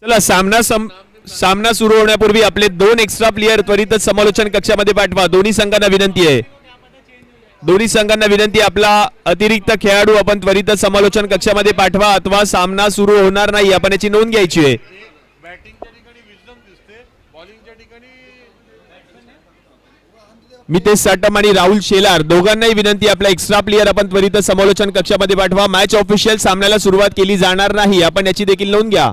चला सामना सुरू होण्यापूर्वी आपले 2 एक्स्ट्रा प्लेयर त्वरितच समालोचन कक्षामध्ये पाठवा. दोन्ही संघांना विनंती आहे. आपला अतिरिक्त खेळाडू आपण त्वरितच समालोचन कक्षामध्ये पाठवा अथवा सामना सुरू होणार नाही आपण याची नोंद घ्यायची आहे. मितेश साटम आणि राहुल शेलार दोघांनाही विनंती आपला एक्स्ट्रा प्लेयर आपण त्वरित समालोचन कक्षामध्ये पाठवा. मॅच ऑफिशियल सामन्याला सुरुवात केली जाणार नाही आपण याची देखील नोंद घ्या.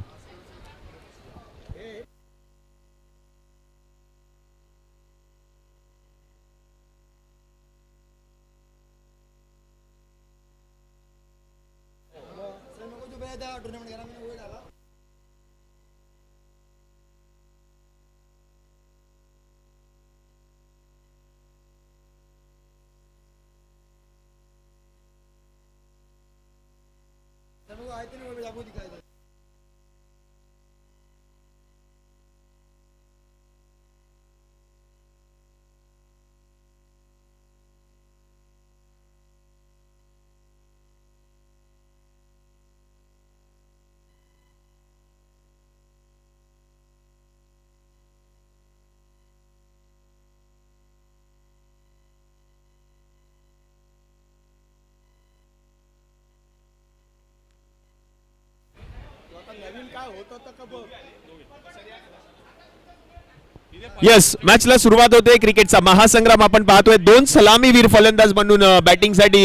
यस मॅचला सुरुवात होते. क्रिकेटचा महासंग्राम आपण पाहतोय. 2 सलामीवीर फलंदाज म्हणून बॅटिंग साठी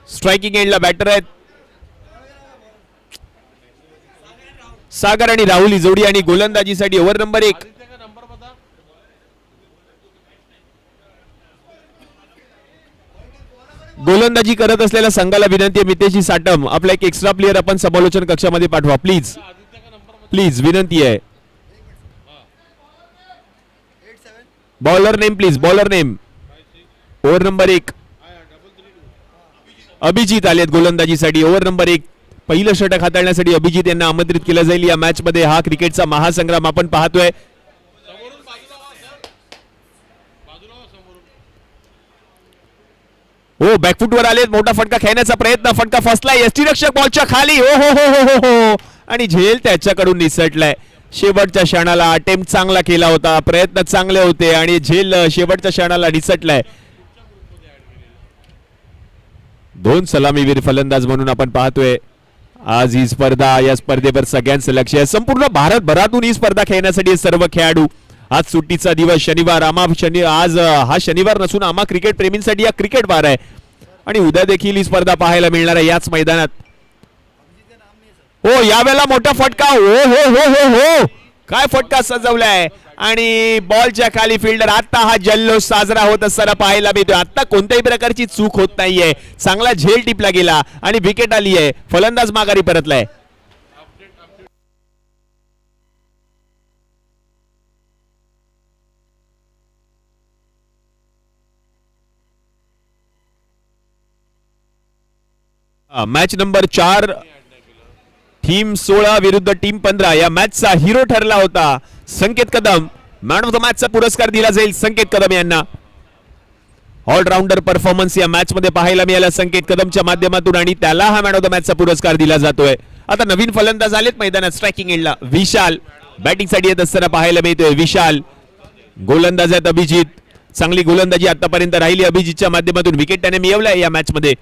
स्ट्रायकिंग एंडला बॅटर आहेत सागर आणि राहुल ही जोडी आणि गोलंदाजीसाठी ओव्हर नंबर 1 गोलंदाजी करत असलेल्या संघाला विनंती आहे मितेश साटम आपला एक एक्स्ट्रा प्लेयर आपण समालोचन कक्षामध्ये पाठवा प्लीज विनंती आहे. Bowler name please bowler name. Over number 1 Abhijit आलेत गोलंदाजीसाठी. ओव्हर नंबर 1 पहिलं षटक हाताळण्यासाठी अभिजित यांना आमंत्रित केलं जाईल या मॅच मध्ये. हा क्रिकेटचा महासंग्राम आपण पाहतोय. हो बॅकफुटवर आले. मोठा फटका खेळण्याचा प्रयत्न. फटका फसलाय यष्टीरक्षक बॉलच्या खाली. हो हो हो हो हो आणि झेल त्याच्याकडून निसटलाय. शेवटच्या क्षणाला अटेम्प्ट चांगला केला होता. प्रयत्न चांगले होते आणि झेल शेवटच्या क्षणाला निसटलाय. 2 सलामीवीर फलंदाज म्हणून आपण पाहतोय. आज ही स्पर्धा या स्पर्धेवर सगळ्यांचं लक्ष आहे. संपूर्ण भारतभरातून ही स्पर्धा खेळण्यासाठी सर्व खेळाडू. आज सुट्टीचा दिवस शनिवार. आज हा शनिवार नसून आम्हा क्रिकेट प्रेमींसाठी हा क्रिकेट वार आहे आणि उद्या देखील ही स्पर्धा पाहायला मिळणार आहे याच मैदानात. हो यावेळेला मोठा फटका. हो हो हो हो हो काय फटका सजवलाय आणि बॉलच्या खाली फिल्डर. आता हा जल्लोष साजरा होत असताना पाहायला मिळतोय. आता कोणत्याही प्रकारची चूक होत नाहीये. चांगला झेल टिपला गेला आणि विकेट आली आहे. फलंदाज माघारी परतलाय. मॅच नंबर 4 टीम 16 विरुद्ध टीम 15 या मॅचचा हिरो ठरला होता संकेत कदम. मॅन ऑफ द मॅचचा पुरस्कार दिला जाईल संकेत कदम यांना. ऑलराऊंडर परफॉर्मन्स या मॅच मध्ये पाहायला मिळाला संकेत कदमच्या माध्यमातून आणि त्याला हा मॅन ऑफ द मॅचचा पुरस्कार दिला जातोय. आता नवीन फलंदाज आलेत मैदानात स्ट्रायकिंग एंडला. विशाल बॅटिंग साठी येत असताना पाहायला मिळतोय. विशाल गोलंदाज आहेत अभिजित. चांगली गोलंदाजी आतापर्यंत राहिली अभिजितच्या माध्यमातून. विकेट त्याने मिळवलाय या मॅच मध्ये.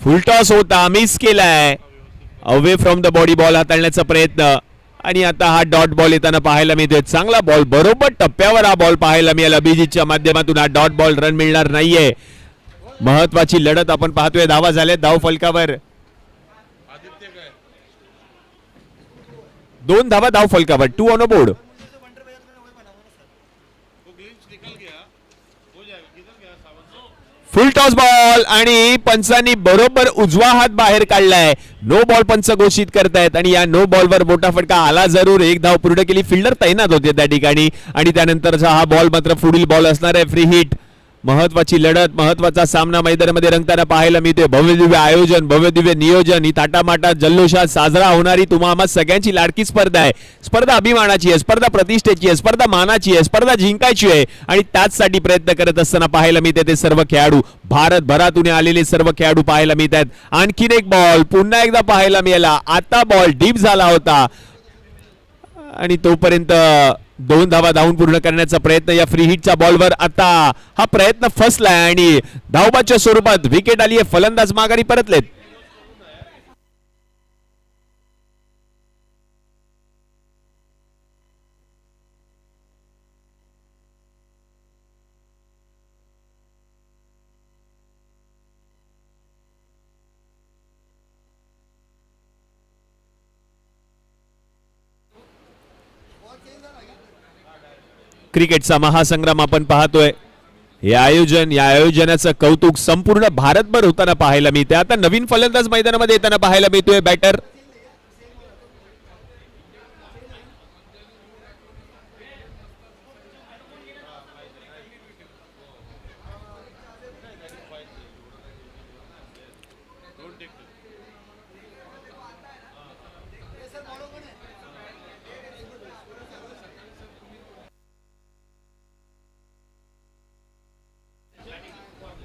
फुल टॉस होता मिस केलाय. Away from the body ball हाताळण्याचा प्रयत्न आणि आता हा डॉट बॉल येताना पाहायला मिळतोय. चांगला बॉल बरोबर टप्प्यावर हा बॉल पाहायला मिळाला अभिजितच्या माध्यमातून. हा डॉट बॉल रन मिळणार नाहीये. महत्वाची लढत आपण पाहतोय. धावा झाल्या धाव फलकावर. 2 धावा धाव फलकावर. 2 on a board. Full toss ball आणि पंचांनी बरोबर उजवा हात बाहेर काढलाय. नो बॉल पंच घोषित करतायत आणि या नो बॉलवर मोठा फटका आला जरूर. 1 धाव पूर्ण केली. फिल्डर तैनात होते त्या ठिकाणी आणि त्यानंतरचा हा बॉल मात्र पुढील बॉल असणार आहे. फ्री हिट महत्वाची लढत, महत्वाचा सामना मैदानामध्ये रंगताना पाहायला मिळतोय. भव्य दिव्य आयोजन, भव्य दिव्य नियोजन, ही थाटामाटात जल्लोषात साजरा होणारी तुम्हा सगळ्यांची लाडकी स्पर्धा आहे. स्पर्धा अभिमानाची आहे, स्पर्धा प्रतिष्ठेची आहे, स्पर्धा मानाची आहे, स्पर्धा जिंकायची आहे आणि त्याचसाठी प्रयत्न करत असताना पाहायला मिळते ते सर्व खेळाडू, भारतभरातून आलेले सर्व खेळाडू पाहायला मिळत आहेत. आणखीन एक बॉल पुन्हा एकदा पाहायला मिळाला. आता बॉल डीप झाला होता आणि तोपर्यंत 2 धावा धावून पूर्ण करण्याचा प्रयत्न या फ्री हिटच्या बॉलवर. आता हा प्रयत्न फसलाय आणि धावबाच्या स्वरूपात विकेट आली आहे. फलंदाज माघारी परतलेत. क्रिकेटचा महासंग्राम आपण पाहतोय. हे आयोजन, या आयोजनाचं कौतुक संपूर्ण भारतभर होताना पाहायला मिळते. आता नवीन फलंदाज मैदानामध्ये येताना पाहायला मिळतोय. बॅटर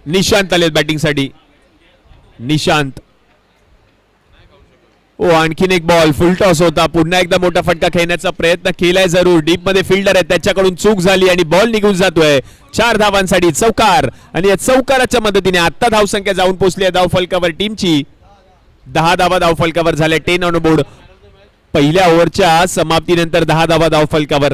निशांत आलेत बॅटिंग साठी. निशांत, ओ आणखीन एक बॉल फुल टॉस होता. पुन्हा एकदा मोठा फटका खेळण्याचा प्रयत्न केलाय जरूर. डीप मध्ये फिल्डर आहे, त्याच्याकडून चूक झाली आणि बॉल निघून जातोय. 4 धावांसाठी चौकार आणि या चौकाराच्या मदतीने आता धावसंख्या जाऊन पोहोचली आहे धावफलकावर टीमची. 10 धावा धावफलकावर झाल्या. 10 ऑन बोर्ड. पहिल्या ओव्हरच्या समाप्तीनंतर 10 धावा धावफलकावर.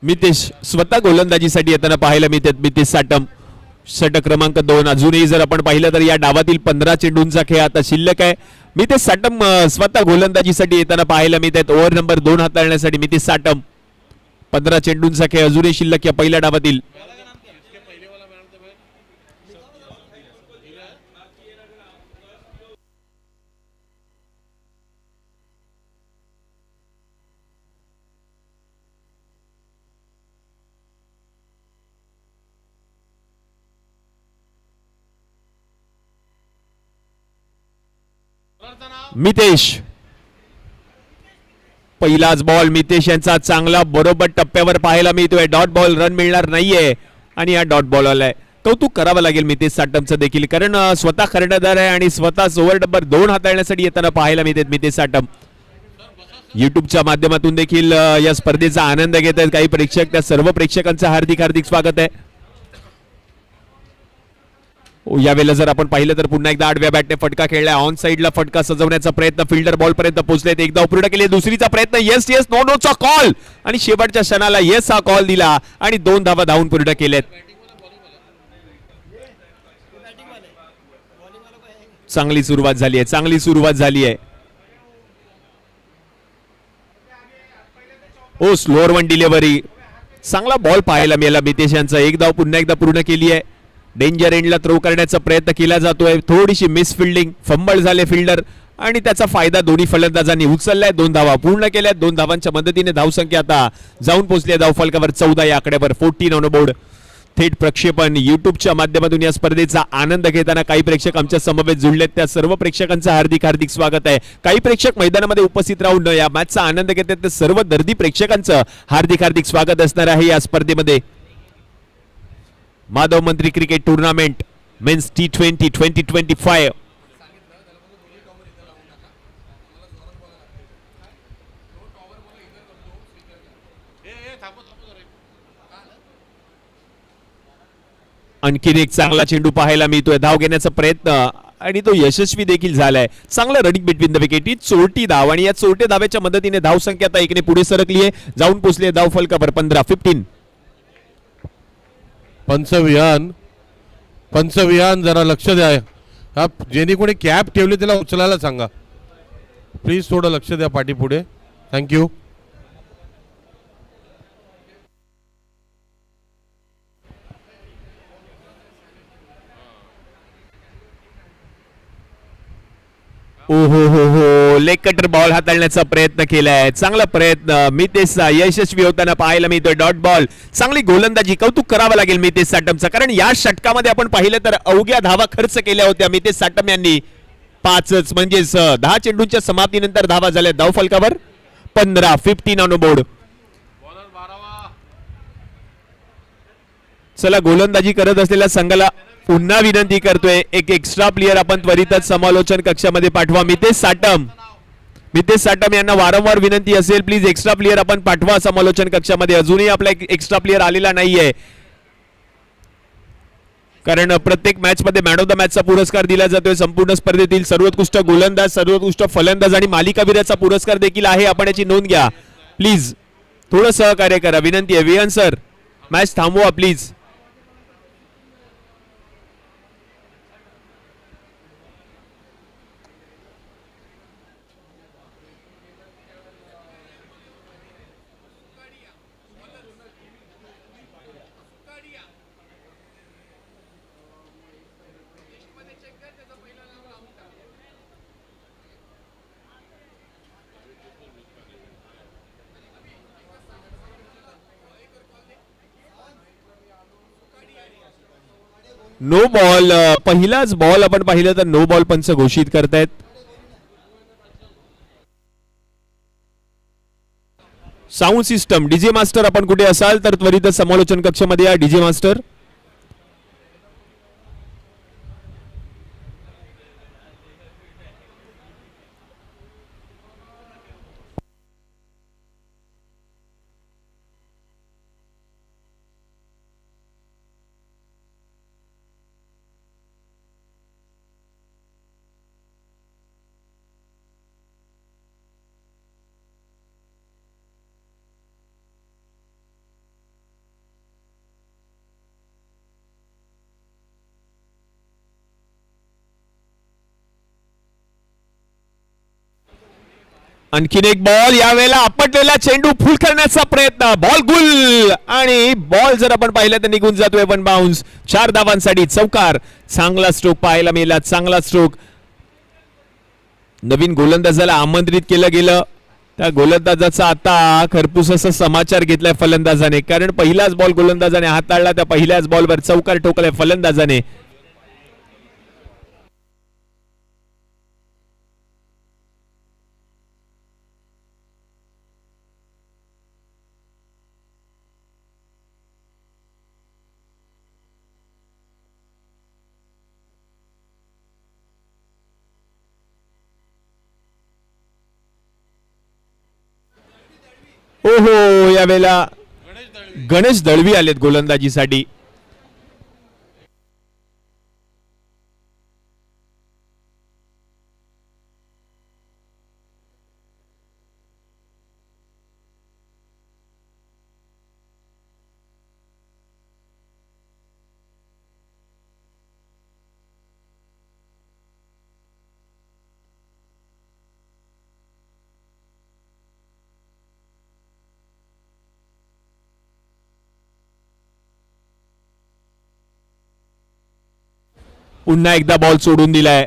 मितेश स्वतः गोलंदाजीसाठी येताना पाहायला मिळतात. मितेश साटम, षटक क्रमांक 2. अजूनही जर आपण पाहिलं तर या डावातील 15 चेंडूंचा खेळ आता शिल्लक आहे. मितेश साटम स्वतः गोलंदाजीसाठी येताना पाहायला मिळतात. ओव्हर नंबर 2 हाताळण्यासाठी मितेश साटम. 15 चेंडूंचा खेळ अजूनही शिल्लक या पहिल्या डावातील. मितेश, पहिलाच बॉल मितेश यांचा चांगला बरोबर टप्प्यावर पाहायला मिळतोय. डॉट बॉल, रन मिळणार नाहीये आणि हा डॉट बॉल आलाय. कौतुक करावं लागेल मितेश साटमचं देखील, कारण स्वतः कर्णधार आहे आणि स्वतःच ओव्हर नंबर 2 हाताळण्यासाठी येताना पाहायला मिळतात मितेश साटम. युट्यूबच्या माध्यमातून देखील या स्पर्धेचा आनंद घेत आहेत काही प्रेक्षक. त्या सर्व प्रेक्षकांचं हार्दिक हार्दिक स्वागत आहे. यावेळेला जर आपण पाहिलं तर पुन्हा एकदा आडव्या बॅटने फटका खेळलाय. ऑन साइडला फटका सजवण्याचा प्रयत्न, फिल्डर बॉल पर्यंत पोहोचलेत. एकदा पूर्ण केले, दुसरीचा प्रयत्न, येस येस नो नोचा कॉल आणि शेवटच्या क्षणाला येस हा कॉल दिला आणि 2 धावा धावून पूर्ण केलेत. चांगली सुरुवात झाली आहे, चांगली सुरुवात झाली आहे. ओ स्लोअर वन डिलिव्हरी, चांगला बॉल पाहायला मिळाला मितेश यांचा. एक धाव पुन्हा एकदा पूर्ण केली आहे. डेंजर एंडला थ्रो करण्याचा प्रयत्न केला जातोय. थोडीशी मिस फिल्डिंग, फंबल झाले फिल्डर आणि त्याचा फायदा दोन्ही फलंदाजांनी उचललाय. 2 धावा पूर्ण केल्या. 2 धावांच्या मदतीने धावसंख्या आता जाऊन पोहोचली आहे धावफलकावर 14 या आकड्यावर. 14 ऑन बोर्ड. थेट प्रक्षेपण युट्यूबच्या माध्यमातून या स्पर्धेचा आनंद घेताना काही प्रेक्षक आमच्या समवेत जुळलेत. त्या सर्व प्रेक्षकांचं हार्दिक हार्दिक स्वागत आहे. काही प्रेक्षक मैदानामध्ये उपस्थित राहून या मॅचचा आनंद घेतात. त्या सर्व दर्दी प्रेक्षकांचं हार्दिक हार्दिक स्वागत असणार आहे या स्पर्धेमध्ये. माधव मंत्री क्रिकेट टूर्नामेंट मेन्स T20 2025. आणखीन एक चांगला चेंडू पाहायला मिळतोय. धाव घेण्याचा प्रयत्न आणि तो यशस्वी देखील झालाय. चांगला रनिंग बिटवीन द विकेट. चोरटी धाव आणि या चोरट्या धाव्याच्या मदतीने धावसंख्या आता 1ने पुढे सरकली आहे. जाऊन पोहोचली धाव फलकावर 15-15. पंचविहान जरा लक्ष द्या. जेणे कोणी कॅप ठेवली त्याला उचलायला सांगा प्लीज. थोडं लक्ष द्या पाठीपुढे. थँक्यू. ओहो हो हो, लेग कटर बॉल हाताळण्याचा प्रयत्न केलाय, चांगला प्रयत्न मितेश यशस्वी होताना पाहायला मिळतोय. डॉट बॉल, चांगली गोलंदाजी, कौतुक करावं लागेल मितेश साटमचं, कारण या षटकामध्ये आपण पाहिलं तर अवघ्या धावा खर्च केल्या होत्या मितेश साटम यांनी. 5च म्हणजेच 10 चेंडूंच्या समाप्तीनंतर धावा झाल्या धाव फलकावर. 15 ऑन बोर्ड. चला, गोलंदाजी करत असलेल्या संघाला पुन्हा विनंती करतोय, एक एक्स्ट्रा प्लेयर आपण त्वरितच समालोचन कक्षामध्ये पाठवा. मितेश साटम यांना वारंवार विनंती असेल, प्लीज एक्स्ट्रा प्लेयर आपण पाठवा समालोचन कक्षामध्ये. अजूनही आपला एक एक्स्ट्रा प्लेयर आलेला नाहीये, कारण प्रत्येक मॅच मध्ये मॅन ऑफ द मॅचचा पुरस्कार दिला जातोय. संपूर्ण स्पर्धेतील सर्वोत्कृष्ट गोलंदाज, सर्वोत्कृष्ट फलंदाज आणि मालिकावीराचा पुरस्कार देखील आहे. आपण याची नोंद घ्या प्लीज, थोडं सहकार्य करा, विनंती आहे. विहान सर, मॅच थांबवा प्लीज. नो बॉल, पहिलाच बॉल आपण पाहिलं तर नो बॉल पंच घोषित करतायत. साऊंड सिस्टम, डीजे मास्टर आपण कुठे असाल तर त्वरित समालोचन कक्षामध्ये या. डीजे मास्टर, आणखीन एक बॉल, यावेळेला आपटलेला चेंडू फुल करण्याचा प्रयत्न, बॉल गुल, आणि बॉल जर आपण पाहिलं तर निघून जातोय. पण बाउन्स, 4 धावांसाठी चौकार. चांगला स्ट्रोक पाहायला मिळाला, चांगला स्ट्रोक. नवीन गोलंदाजाला आमंत्रित केलं गेलं, त्या गोलंदाजाचा आता खरपूस असा समाचार घेतलाय फलंदाजाने, कारण पहिलाच बॉल गोलंदाजाने हाताळला, त्या पहिल्याच बॉलवर चौकार ठोकलाय फलंदाजाने. ओहो, यावेळेला गणेश दळवी आलेत गोलंदाजीसाठी. पुन्हा एकदा बॉल सोडून दिलाय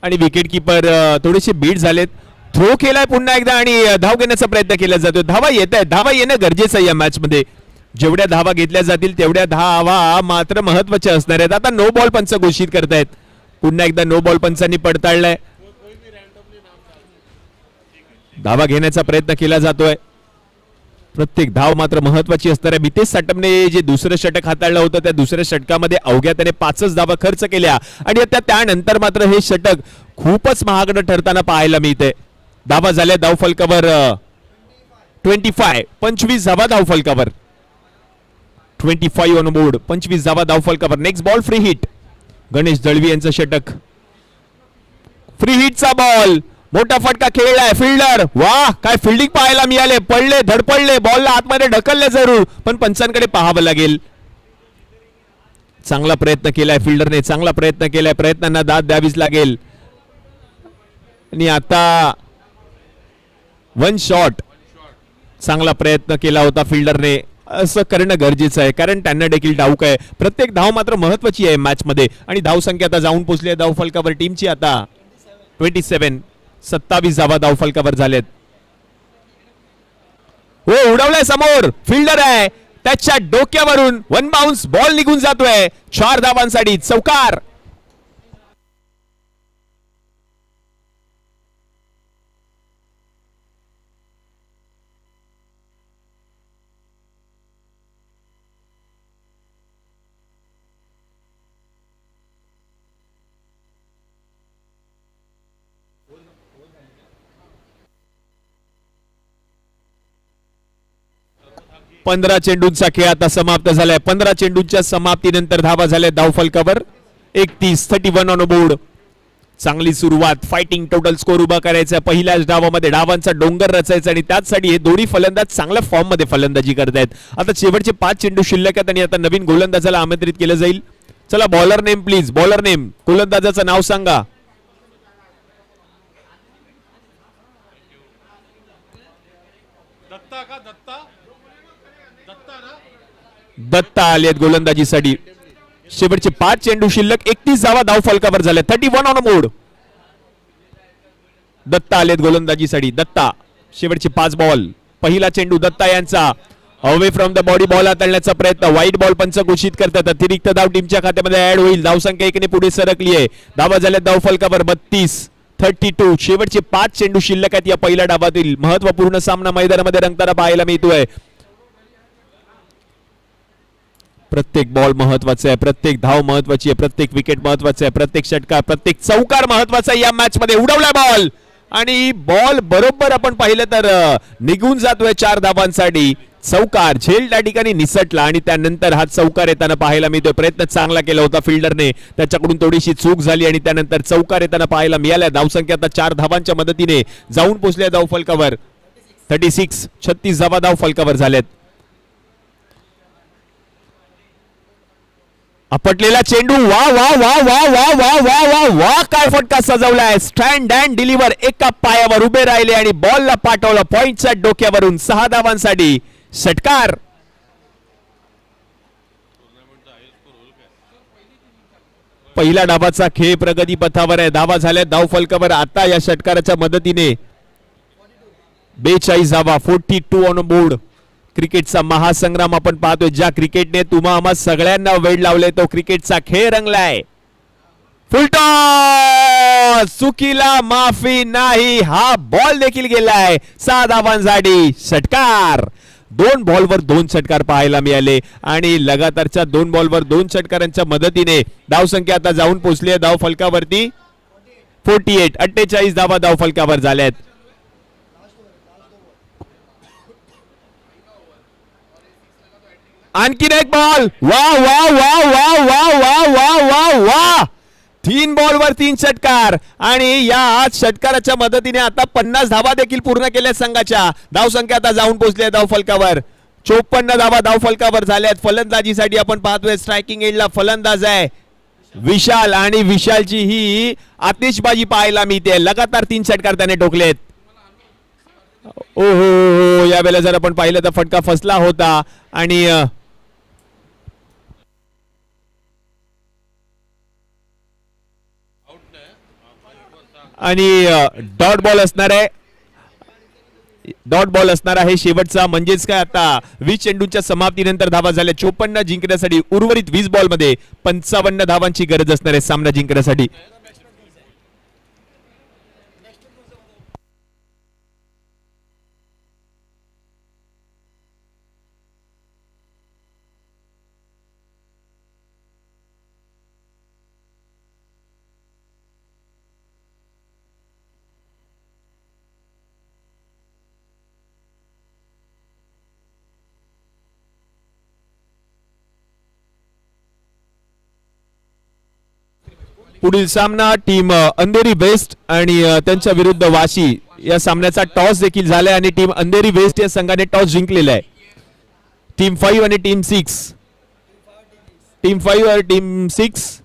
आणि विकेट किपर थोडेसे बीट झालेत. थ्रो केलाय पुन्हा एकदा आणि धाव घेण्याचा प्रयत्न केला जातो. धावा येत आहेत, धावा येणं गरजेचं आहे या मॅच मध्ये. जेवढ्या धावा घेतल्या जातील तेवढ्या धावा मात्र महत्वाच्या असणार आहेत. आता नो बॉल पंच घोषित करतायत. पुन्हा एकदा नो बॉल पंचांनी पडताळलाय. धावा घेण्याचा प्रयत्न केला जातोय. प्रत्येक धाव मात्र महत्वाची असणार आहे. मितेश साटमने जे दुसरं षटक हाताळलं होतं त्या दुसऱ्या षटकामध्ये अवघ्या त्याने 5च धावा खर्च केल्या आणि आता त्यानंतर मात्र हे षटक खूपच महागडं ठरताना पाहायला मिळते. धावा झाल्या धाव फलकावर 25 धावा धाव फलकावर. 25 ऑन बोर्ड, 25 धावा धाव फलकावर. Next ball free hit. Ganesh Dalvi यांचं षटक. फ्री हिटचा बॉल, मोठा फटका खेळलाय. फिल्डर, वाह काय फिल्डिंग पाहायला मिळाले. पडले, धडपडले, बॉलला आतमध्ये ढकलले जरूर, पण पंचांकडे पाहावं लागेल. चांगला प्रयत्न केलाय फिल्डरने, चांगला प्रयत्न केलाय. प्रयत्नांना दाद द्यावीच लागेल. आणि आता 1 शॉट. चांगला प्रयत्न केला होता फिल्डरने. असं करणं गरजेचं आहे कारण त्यांना देखील ठाऊक आहे प्रत्येक धाव मात्र महत्वाची आहे मॅच मध्ये. आणि धाव संख्या आता जाऊन पोहोचली आहे धाव फलकावर टीमची आता 27 27 धावा धावफलकावर झालेत. हो उडवलाय समोर फिल्डर आहे त्याच्या डोक्यावरून वन बाउन्स बॉल निघून जातोय 4 धावांसाठी चौकार. पंधरा चेंडूंचा खेळ आता समाप्त झालाय. 15 चेंडूंच्या समाप्तीनंतर धावा झाल्या धावफलकावर 31 ऑन बोर्ड. चांगली सुरुवात फायटिंग टोटल स्कोर उभा करायचा पहिल्याच डावामध्ये डावांचा डोंगर रचायचा आणि त्याचसाठी हे दोन्ही फलंदाज चांगल्या फॉर्म मध्ये फलंदाजी करतायत. आता शेवटचे 5 चेंडू शिल्लक आहेत आणि आता नवीन गोलंदाजाला आमंत्रित केलं जाईल. चला bowler name please. Bowler name गोलंदाजाचं नाव सांगा. दत्ता आलेत गोलंदाजीसाठी. शेवटचे 5 चेंडू शिल्लक 31 धावा धावफलकावर झाल्या 31 ऑन बोर्ड. दत्ता आलेत गोलंदाजीसाठी. दत्ता शेवटचे 5 बॉल. पहिला चेंडू दत्ता यांचा away from the body ball हाताळण्याचा प्रयत्न. व्हाईट बॉल पंच घोषित करतात. अतिरिक्त धाव टीमच्या खात्यामध्ये ऍड होईल. धावसंख्या 1 ने पुढे सरकली आहे. धावा झाल्या धावफलकावर 32 शेवटचे 5 चेंडू शिल्लक आहेत या पहिल्या डावातील. महत्वपूर्ण सामना मैदानामध्ये रंगताना पाहायला मिळतोय. प्रत्येक बॉल महत्वाचा आहे. प्रत्येक धाव महत्वाची आहे. प्रत्येक विकेट महत्वाचा आहे. प्रत्येक षटकार प्रत्येक चौकार महत्वाचा आहे या मॅच मध्ये. उडवलाय बॉल आणि बॉल बरोबर आपण पाहिलं तर निघून जातोय 4 धावांसाठी. चौकार झेल त्या ठिकाणी निसटला आणि त्यानंतर हा चौकार येताना पाहायला मिळतोय. प्रयत्न चांगला केला होता फिल्डरने. त्याच्याकडून थोडीशी चूक झाली आणि त्यानंतर चौकार येताना पाहायला मिळाला. धावसंख्या आता 4 धावांच्या मदतीने जाऊन पोहोचल्या धावफलकावर. 36 धावा धावफलकावर झाल्यात. आपटलेला चेंडू वा वा वा वा वा वा वा वा वा काय फटका सजवलाय. स्टँड अँड डिलिव्हर एका पायावर उभे राहिले आणि बॉलला पाठवलं पॉइंटच्या डोक्यावरून. 6 धावांसाठी षटकार. पहिल्या डावाचा खेळ प्रगती पथावर आहे. धावा झाल्या धावफलकावर. आता या षटकाराच्या मदतीने 42 धावा 42 ऑन बोर्ड. क्रिकेटचा महासंग्राम आपण पाहतोय. ज्या क्रिकेटने तुम्हा आम्हा सगळ्यांना वेळ लावले तो क्रिकेटचा खेळ रंगलाय. फुलटॉस चुकीला माफी नाही. हा बॉल देखील गेलाय. 6 धावांसाठी षटकार. 2 बॉलवर 2 षटकार पाहायला मिळाले आणि लगातारच्या 2 बॉलवर 2 षटकारांच्या मदतीने धावसंख्या आता जाऊन पोहोचली आहे धावफलकावरती 48 धावा धावफलकावर झाल्यात. आणखीन एक बॉल. वा वा वा वा वा वा वा वा वा 3 बॉलवर 3 षटकार आणि या षटकाराच्या मदतीने आता 50 धावा देखील पूर्ण केल्या संघाच्या. धावसंख्या आता जाऊन पोहोचली आहे धावफलकावर 54 धावा धावफलकावर झाल्यात. फलंदाजीसाठी आपण पाहतोय स्ट्रायकिंग एंडला फलंदाज आहे विशाल आणि विशालची ही आतिषबाजी पाहायला मिळते. लगातार 3 षटकार त्याने ठोकलेत. ओहो यावेळेला जर आपण पाहिलं तर फटका फसला होता आणि डॉट बॉल असणार आहे. डॉट बॉल असणार आहे शेवटचा. म्हणजेच काय आता 20 चेंडूंच्या समाप्तीनंतर धावा झाल्या 54 जिंकण्यासाठी. उर्वरित 20 बॉल मध्ये 55 धावांची गरज असणार आहे सामना जिंकण्यासाठी. पुढील सामना टीम अंधेरी वेस्ट आणि त्यांच्या विरुद्ध वाशी या सामन्याचा टॉस देखील झालाय आणि टीम अंधेरी वेस्ट या संघाने टॉस जिंकलेला आहे. टीम 5 आणि टीम 6. टीम 5 आणि टीम 6.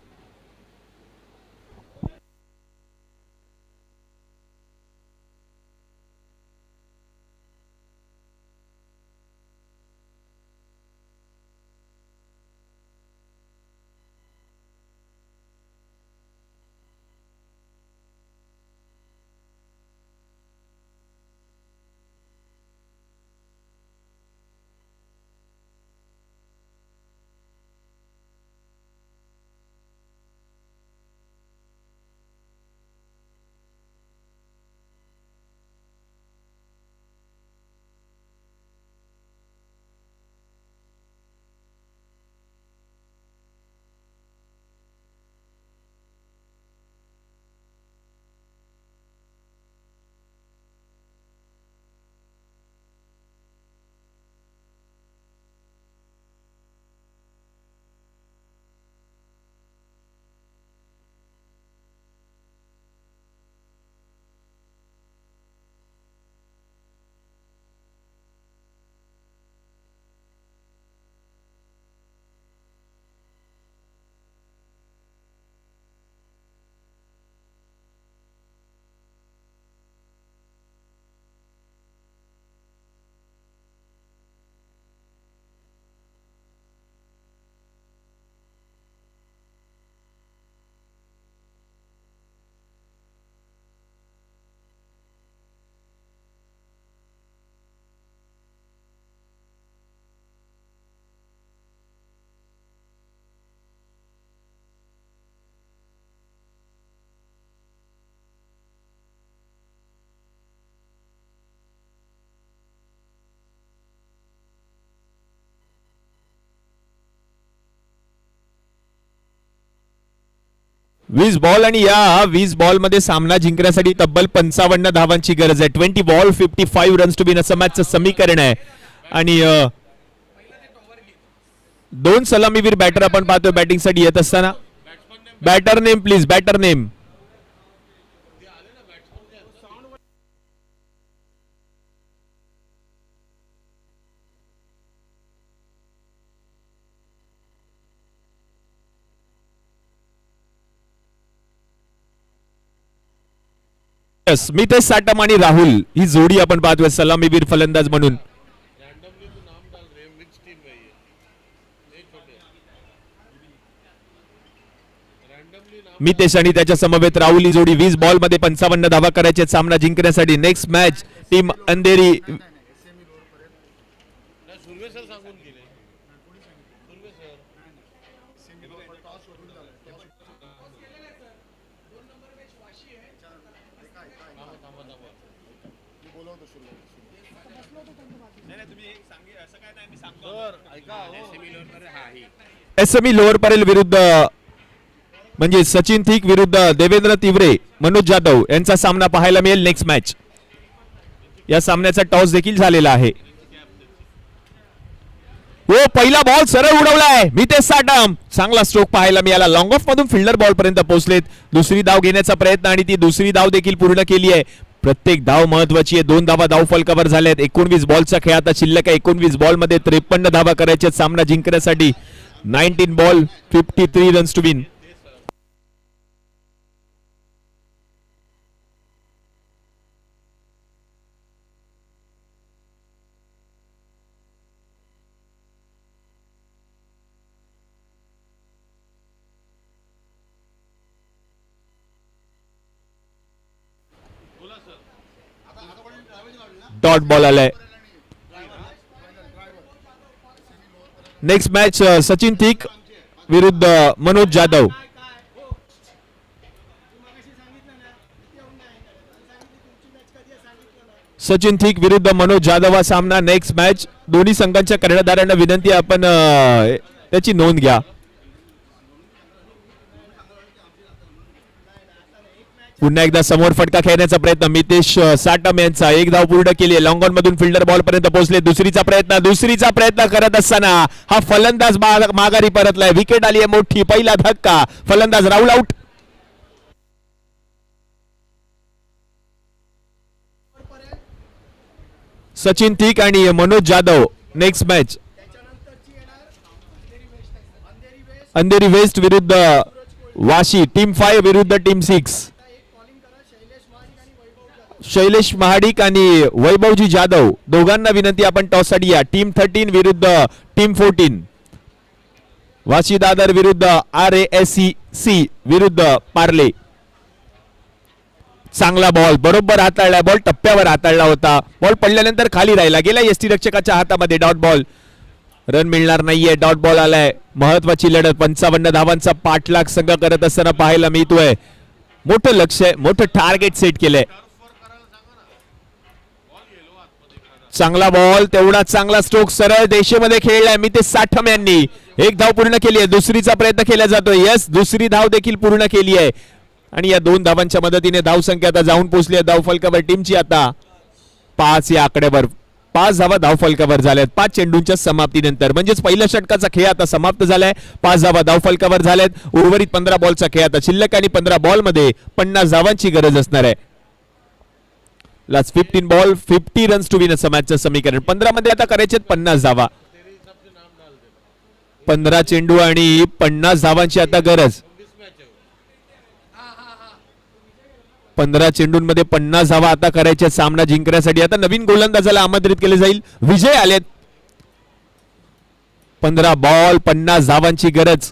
20 बॉल आणि या 20 बॉल मध्ये सामना जिंकण्यासाठी तब्बल 55 धावांची गरज आहे. 20 बॉल 55 रन्स टू विन असं मॅचचं समीकरण आहे. आणि दोन सलामीवीर बॅटर आपण पाहतोय बॅटिंग साठी येत असताना. Batter name please, batter name. Mitesh Satam आणि राहुल ही जोडी आपण पाहतोय सलामीवीर फलंदाज म्हणून. मितेश आणि त्याच्या समवेत राहुल ही जोडी 20 बॉल मध्ये 55 धावा करायचे सामना जिंकण्यासाठी. Next match team Andheri SME lower Parel विरुद्ध म्हणजे सचिन थिक विरुद्ध देवेंद्र तिवरे मनोज जाधव यांचा सामना पाहायला मिळेल. नेक्स्ट मॅच या सामन्याचा टॉस देखील झालेला आहे. हो पहिला बॉल सरळ उडवलाय मितेश साटम. चांगला स्ट्रोक पाहायला मिळाला. लॉंग ऑफ मधून फिल्डर बॉल पर्यंत पोहोचलेत. दुसरी धाव घेण्याचा प्रयत्न आणि ती दुसरी धाव देखील पूर्ण केली आहे. प्रत्येक धाव महत्वाची आहे. 2 धावा धाव फलकावर झाल्यात. 19 बॉलचा खेळ आता शिल्लक आहे. 19 बॉल मध्ये 53 धावा करायचे सामना जिंकण्यासाठी. 19 ball 53 runs to win. Dot ball आलाय. नेक्स्ट मॅच सचिन थिक विरुद्ध मनोज जाधव. सचिन थिक विरुद्ध मनोज जाधव हा सामना. नेक्स्ट मॅच दोन्ही संघांच्या कर्णधारांना विनंती आपण त्याची नोंद घ्या. पुन्हा एकदा समोर फटका खेळण्याचा प्रयत्न मितेश साटम यांचा. 1 धाव पूर्ण केली. लॉंग ऑन मधून फिल्डर बॉल पर्यंत पोहोचले. दुसरीचा प्रयत्न करत असताना हा फलंदाज माघारी परतलाय. विकेट आली आहे मोठी. पहिला धक्का. फलंदाज राहुल आउट. सचिन थिक आणि Manoj Jadhav. Next match Andheri west विरुद्ध वाशी. टीम 5 विरुद्ध टीम 6. शैलेश महाडिक आणि वैभवजी जाधव दोघांना विनंती आपण टॉस साठी या. टीम 13 विरुद्ध टीम 14. वाशी दादर विरुद्ध RASC विरुद्ध पार्ले. चांगला बॉल बरोबर हाताळला. बॉल टप्प्यावर हाताळला होता. बॉल पडल्यानंतर खाली राहिला. गेला एसटी रक्षकाच्या हातामध्ये. Dot ball. रन मिळणार नाहीये. डॉट बॉल आलाय. महत्वाची लढत. 55 धावांचा पाठलाग संघ करत असताना पाहायला मिळतोय. मोठं लक्ष्य, मोठं टार्गेट सेट केलंय. चांगला बॉल. तेवढा चांगला स्ट्रोक सरळ देशेमध्ये खेळलाय मितेश साटम यांनी. 1 धाव पूर्ण केली आहे. दुसरीचा प्रयत्न केला जातोय. यस दुसरी धाव देखील पूर्ण केली आहे. आणि या 2 धावांच्या मदतीने धाव संख्या आता जाऊन पोहोचली आहे धाव फलकावर टीमची. आता 5 या आकड्यावर 5 धावा धाव फलकावर झाल्यात 5 चेंडूंच्या समाप्तीनंतर. म्हणजेच पहिल्या षटकाचा खेळ आता समाप्त झालाय. 5 धावा धाव फलकावर झाल्यात. उर्वरित 15 बॉलचा खेळ आता शिल्लक आणि 15 बॉल मध्ये 50 धावांची गरज असणार आहे. Last 15 ball 50 runs to win असं मॅचचं समीकरण. 15 मध्ये आता करायचे 50 धावा. 15 चेंडू आणि 50 धावांची आता गरज. 15 चेंडूंमध्ये 50 धावा आता करायच्या सामना जिंकण्यासाठी. आता नवीन गोलंदाजाला आमंत्रित केले जाईल. विजय आलेत. 15 बॉल 50 धावांची गरज.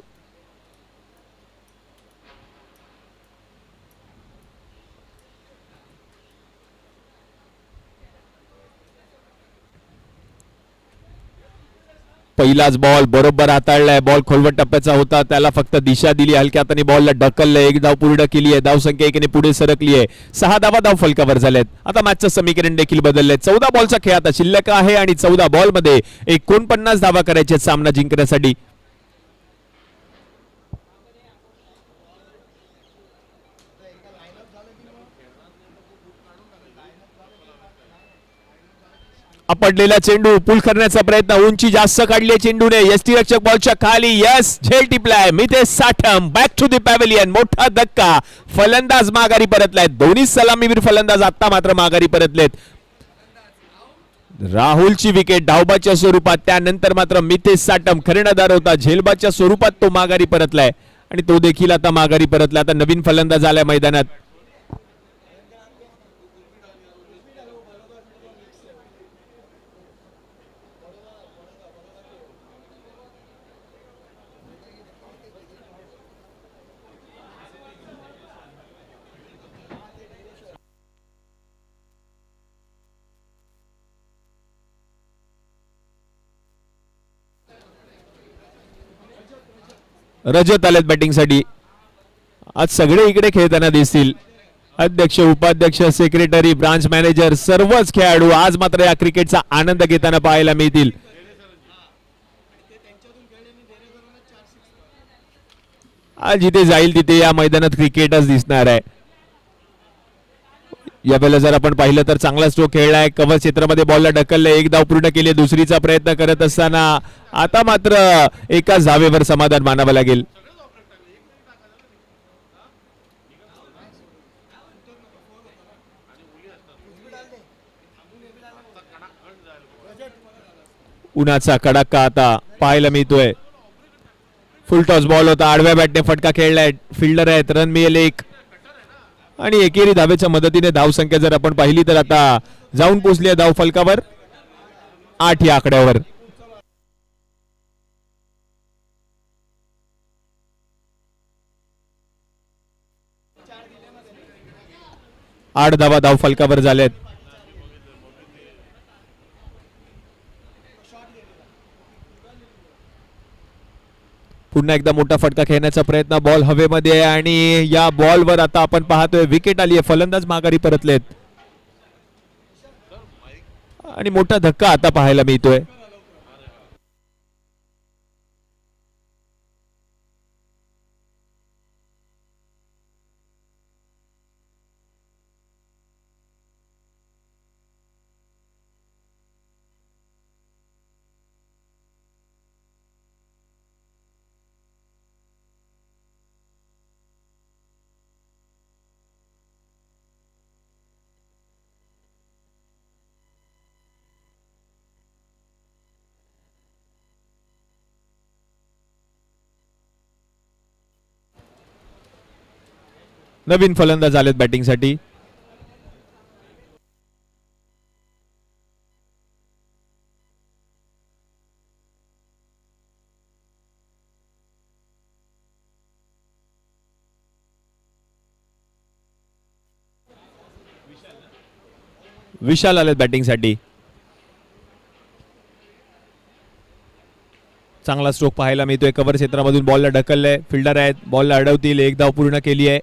पहिलाच बॉल बरोबर हाताळलाय. बॉल खोलवट टप्प्याचा होता. त्याला फक्त दिशा दिली. हलक्या हाताने बॉलला ढकललंय. 1 धाव पूर्ण केली आहे. धाव संख्या 1 ने पुढे सरकली आहे. 6 धावा धाव फलकावर झाल्यात. आता मॅचचं समीकरण देखील बदललंय. 14 बॉलचा खेळ आता शिल्लक आहे आणि 14 बॉल मध्ये 49 धावा करायचे सामना जिंकण्यासाठी. पडलेला चेंडू पुल करण्याचा प्रयत्न, उंची जास्त काढली चेंडूने, यष्टीरक्षक बॉलच्या खाली, यस झेल टिपलाय Mitesh Satham, back to the pavilion, मोठा धक्का, फलंदाज माघारी परतलाय, दोन्ही सलामीवीर फलंदाज आता मात्र माघारी परतलेत. राहुलची विकेट धावबाच्या स्वरूपात, त्यानंतर मात्र मितेश साठम कर्णधार होता, झेलबाच्या स्वरूपात तो माघारी परतलाय आणि तो देखील आता माघारी परतला. आता नवीन फलंदाज आलाय मैदानात. रजत आलेत बॅटिंगसाठी. आज सगळे इकडे खेळताना दिसतील. अध्यक्ष, उपाध्यक्ष, सेक्रेटरी, ब्रांच मॅनेजर, सर्वच खेळाडू आज मात्र या क्रिकेटचा आनंद घेताना पाहायला मिळतील. आज जिथे जाईल तिथे या मैदानात क्रिकेटच दिसणार आहे. यावेळेला जर आपण पाहिलं तर चांगला स्ट्रोक खेळलाय, कव्हर क्षेत्रामध्ये बॉलला ढकलले, एक धाव पूर्ण केली, दुसरीचा प्रयत्न करत असताना आता मात्र एकाच धावेवर समाधान मानावं लागेल. उन्हाचा कडाका आता पाहायला मिळतोय. फुल टॉस बॉल होता, आडव्या बॅटने फटका खेळलाय, फिल्डर आहेत, रन मिळेल एक आणि एकेरी धावेच्या मदतीने धावसंख्या जर आपण पाहिली तर आता जाऊन पोहोचली आहे धाव फलकावर 8 या आकड्यावर. आठ धावा धाव फलकावर झाल्यात. पुन्हा एकदा मोठा फटका खेळण्याचा प्रयत्न, बॉल हवेमध्ये आहे आणि या बॉलवर आता आपण पाहतोय विकेट आली आहे, फलंदाज माघारी परतलेत आणि मोठा धक्का आता पाहायला मिळतोय. नवीन फलंदाज आलेत बॅटिंगसाठी. विशाल आलेत बॅटिंगसाठी. चांगला स्ट्रोक पाहायला मिळतोय, कव्हर क्षेत्रामधून बॉलला ढकललंय, फिल्डर आहेत, बॉलला अडवतील, एक धाव पूर्ण केली आहे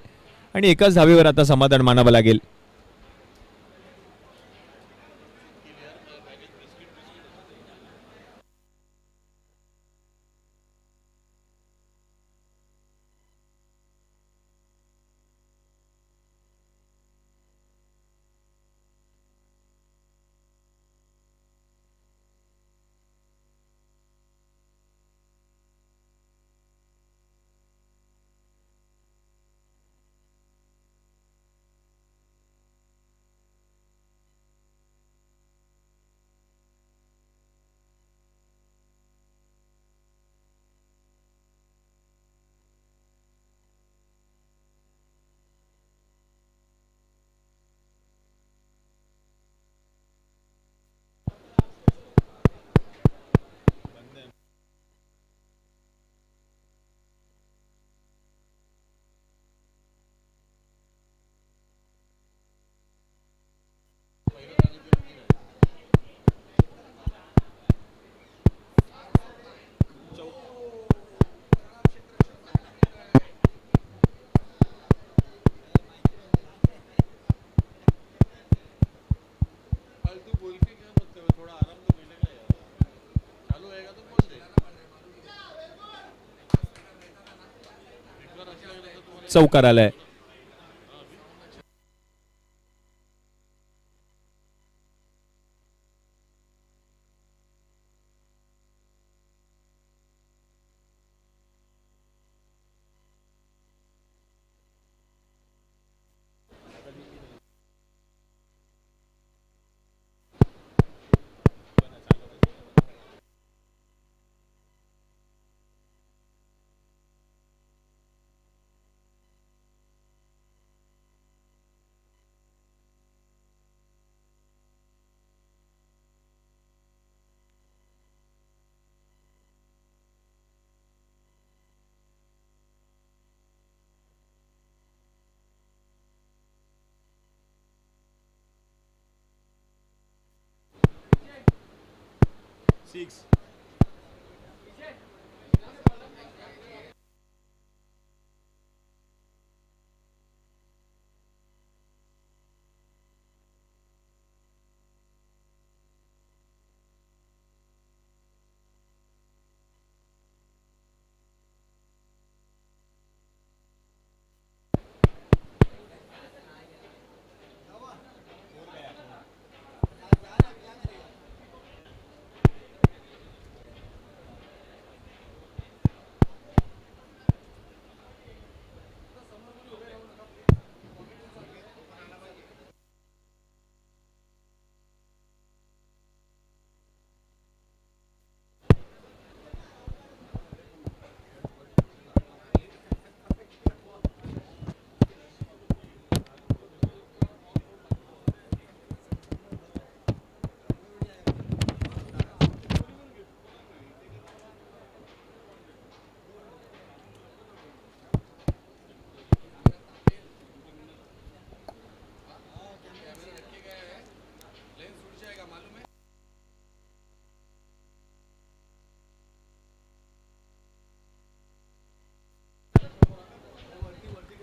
आणि एकाच धावेवर आता समाधान मानावं लागेल. चौकार आलाय.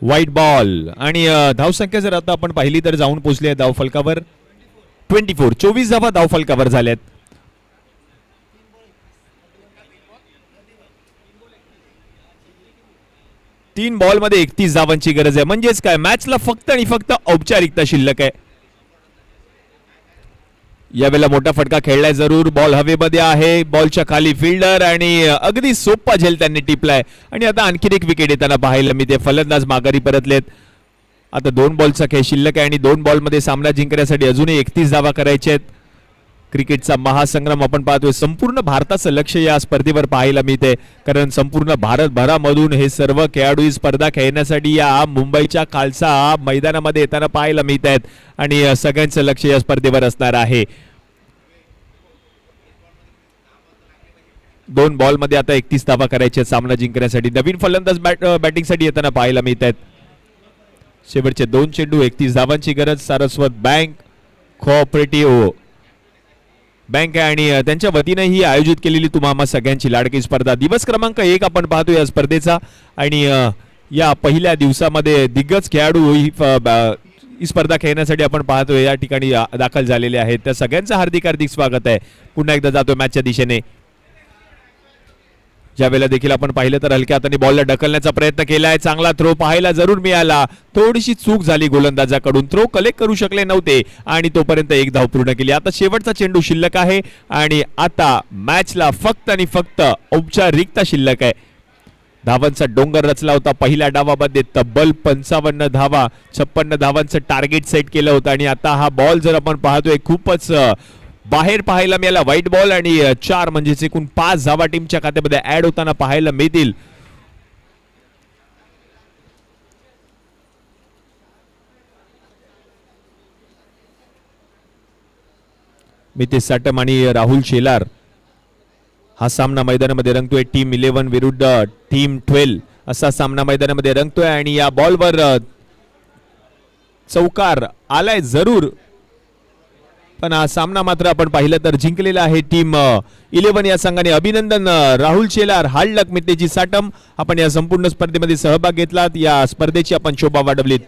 व्हाईट बॉल आणि धावसंख्या जर आता आपण पाहिली तर जाऊन पोहोचली आहे धावफलकावर 24 धावा धावफलकावर झाल्यात. तीन बॉल मध्ये 31 धावांची गरज आहे. म्हणजेच काय, मॅचला फक्त आणि फक्त औपचारिकता शिल्लक आहे. यावेळेला मोठा फटका खेळलाय जरूर. बॉल हवेमध्ये आहे, बॉलच्या खाली फिल्डर आणि अगदी सोपा झेल त्यांनी टिपलाय. आणि आता आणखीन एक विकेट येताना पाहायला मी ते फलंदाज माघारी परतलेत. आता 2 बॉलचा खेळ शिल्लक आहे आणि 2 बॉलमध्ये सामना जिंकण्यासाठी अजूनही 31 धावा करायचे आहेत. क्रिकेटचा महासंग्राम आपण पाहतोय. संपूर्ण भारताचं लक्ष या स्पर्धेवर पाहायला मिळते, कारण संपूर्ण भारतभरामधून हे सर्व खेळाडू ही स्पर्धा खेळण्यासाठी या मुंबईच्या खालसा मैदानामध्ये येताना पाहायला मिळत आहेत आणि सगळ्यांचं लक्ष या स्पर्धेवर असणार आहे. 2 बॉलमध्ये आता 31 धावा करायच्या सामना जिंकण्यासाठी. नवीन फलंदाज बॅटिंगसाठी येताना पाहायला मिळत आहेत. शेवटचे 2 चेंडू 31 धावांची गरज. सारस्वत बँक कोऑपरेटिव्ह बँक आहे आणि त्यांच्या वतीने ही आयोजित केलेली तुम्हा सगळ्यांची लाडकी स्पर्धा दिवस क्रमांक 1 आपण पाहतो या स्पर्धेचा. आणि या पहिल्या दिवसामध्ये दिग्गज खेळाडू ही स्पर्धा खेळण्यासाठी आपण पाहतोय या ठिकाणी दाखल झालेले आहेत. त्या सगळ्यांचं हार्दिक हार्दिक स्वागत आहे. पुन्हा एकदा जातोय मॅचच्या दिशेने. ज्यावेळेला देखील आपण पाहिलं तर हलक्या हाताने बॉलला ढकलण्याचा प्रयत्न केलाय. चांगला थ्रो पाहायला जरूर मिळाला. थोडीशी चूक झाली गोलंदाजाकडून. थ्रो कलेक्ट करू शकले नव्हते आणि तोपर्यंत 1 धाव पूर्ण केली. आता शेवटचा चेंडू शिल्लक आहे आणि आता मॅचला फक्त आणि फक्त औपचारिकता शिल्लक आहे. धावांचा डोंगर रचला होता पहिल्या डावामध्ये. तब्बल 55 धावा, 56 धावांचं टार्गेट सेट केलं होतं आणि आता हा बॉल जर आपण पाहतोय खूपच बाहेर पाहायला मिळाला. व्हाईट बॉल आणि 4 म्हणजे एकूण 5 धावा टीमच्या खात्यामध्ये ऍड होताना पाहायला मिळतील. मितेश साटम आणि राहुल शेलार हा सामना मैदानामध्ये रंगतोय. टीम 11 विरुद्ध टीम 12 असा सामना मैदानामध्ये रंगतोय आणि या बॉलवर चौकार आलाय जरूर, पण हा सामना मात्र आपण पाहिलं तर जिंकलेला आहे टीम 11 या संघाने. अभिनंदन राहुल शेलार, हार्ड लक मितेश साटम. आपण या संपूर्ण स्पर्धेमध्ये सहभाग घेतलात. या स्पर्धेची आपण शोभा वाढवलीत.